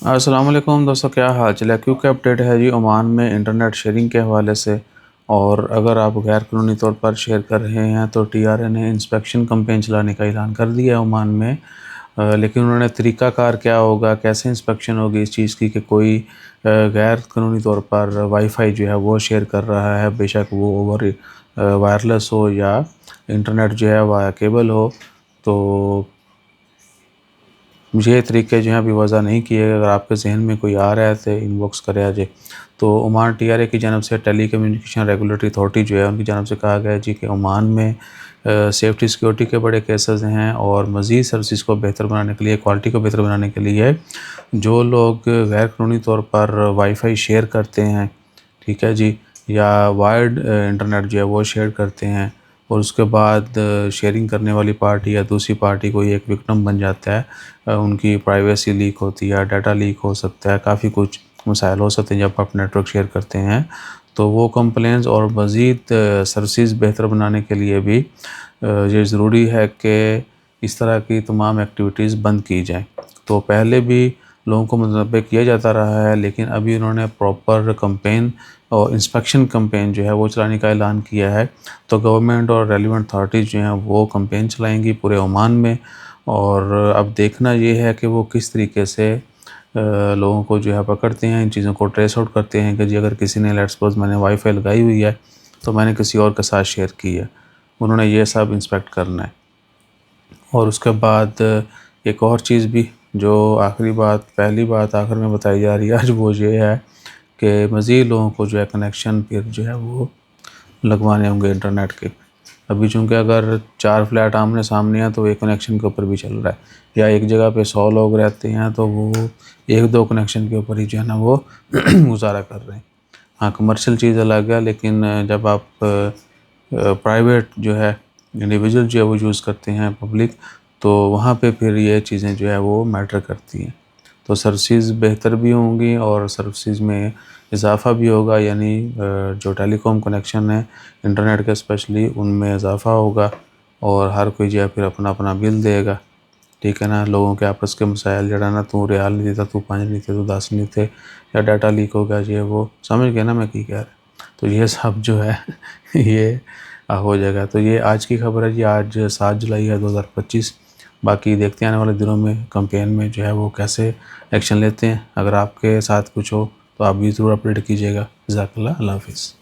अस्सलाम वालेकुम दोस्तों, क्या हाल चाल है। क्योंकि अपडेट है जी ओमान में इंटरनेट शेयरिंग के हवाले से। और अगर आप गैर कानूनी तौर पर शेयर कर रहे हैं तो टीआरए ने इंस्पेक्शन कैंपेन चलाने का ऐलान कर दिया है ओमान में। लेकिन उन्होंने तरीक़ाकार क्या होगा, कैसे इंस्पेक्शन होगी इस चीज़ की कि कोई गैर कानूनी तौर पर वाईफाई जो है वो शेयर कर रहा है, बेशक वो ओवर वायरलेस हो या इंटरनेट जो है वाया केबल हो, तो मुझे ये तरीके जो हैं अभी वज़ा नहीं किए। अगर आपके जहन में कोई आ रहा है तो इनबॉक्स करे आज। तो ओमान टीआरए की जानब से टेली कम्युनिकेशन रेगुलेटरी अथॉरिटी जो है उनकी जानब से कहा गया है जी कि ओमान में सेफ्टी सिक्योरिटी के बड़े केसेस हैं और मज़ीद सर्विस को बेहतर बनाने के लिए, क्वालिटी को बेहतर बनाने के लिए जो लोग गैर कानूनी तौर पर वाईफाई शेयर करते हैं, ठीक है जी, या वायर्ड इंटरनेट जो है वो शेयर करते हैं और उसके बाद शेयरिंग करने वाली पार्टी या दूसरी पार्टी कोई एक विक्टिम बन जाता है, उनकी प्राइवेसी लीक होती है, डाटा लीक हो सकता है, काफ़ी कुछ मसाइल हो सकते हैं जब आप नेटवर्क शेयर करते हैं। तो वो कंप्लेंट्स और मज़ीद सर्विसेज बेहतर बनाने के लिए भी ये ज़रूरी है कि इस तरह की तमाम एक्टिविटीज़ बंद की जाएँ। तो पहले भी लोगों को मुतनब्बे किया जाता रहा है, लेकिन अभी उन्होंने प्रॉपर कैंपेन और इंस्पेक्शन कैंपेन जो है वो चलाने का ऐलान किया है। तो गवर्नमेंट और रेलिवेंट अथॉरिटीज़ जो हैं वो कैंपेन चलाएँगी पूरे ओमान में। और अब देखना ये है कि वो किस तरीके से लोगों को जो है पकड़ते हैं, इन चीज़ों को ट्रेस आउट करते हैं कि जी अगर किसी ने, लेट्स सपोज़ मैंने वाईफाई लगाई हुई है तो मैंने किसी और के साथ शेयर की है, उन्होंने ये सब इंस्पेक्ट करना है। और उसके बाद एक और चीज़ भी जो आखिरी बात, पहली बात आखिर में बताई जा रही है आज, वो ये है कि मज़ीद लोगों को जो है कनेक्शन फिर जो है वो लगवाने होंगे इंटरनेट के। अभी चूँकि अगर 4 फ्लैट आमने-सामने हैं तो एक कनेक्शन के ऊपर भी चल रहा है, या एक जगह पे 100 लोग रहते हैं तो वो 1-2 कनेक्शन के ऊपर ही जो है ना वो गुज़ारा कर रहे हैं। हाँ, कमर्शियल चीज़ अलग है, लेकिन जब आप प्राइवेट जो है इंडिविजुअल जो है वो यूज़ करते हैं पब्लिक, तो वहाँ पे फिर ये चीज़ें जो है वो मैटर करती हैं। तो सर्विसेज़ बेहतर भी होंगी और सर्विसेज़ में इजाफ़ा भी होगा, यानी जो टेलीकॉम कनेक्शन है इंटरनेट के स्पेशली उनमें इजाफ़ा होगा और हर कोई जो है फिर अपना-अपना बिल देगा, ठीक है ना। लोगों के आपस के मसाइल जड़ा ना, तू रियाल नहीं देता, तू 5 नहीं थे, तू 10 नहीं थे, या डाटा लीक हो गया, ये वो, समझ गए ना मैं की कह रहा। तो ये सब जो है ये हो जाएगा। तो ये आज की खबर है जी, आज 7 जुलाई है 2025। बाकी देखते हैं आने वाले दिनों में कैंपेन में जो है वो कैसे एक्शन लेते हैं। अगर आपके साथ कुछ हो तो आप भी ज़रूर अपडेट कीजिएगा। जज़ाकल्लाह, अल्लाह हाफ़िज़।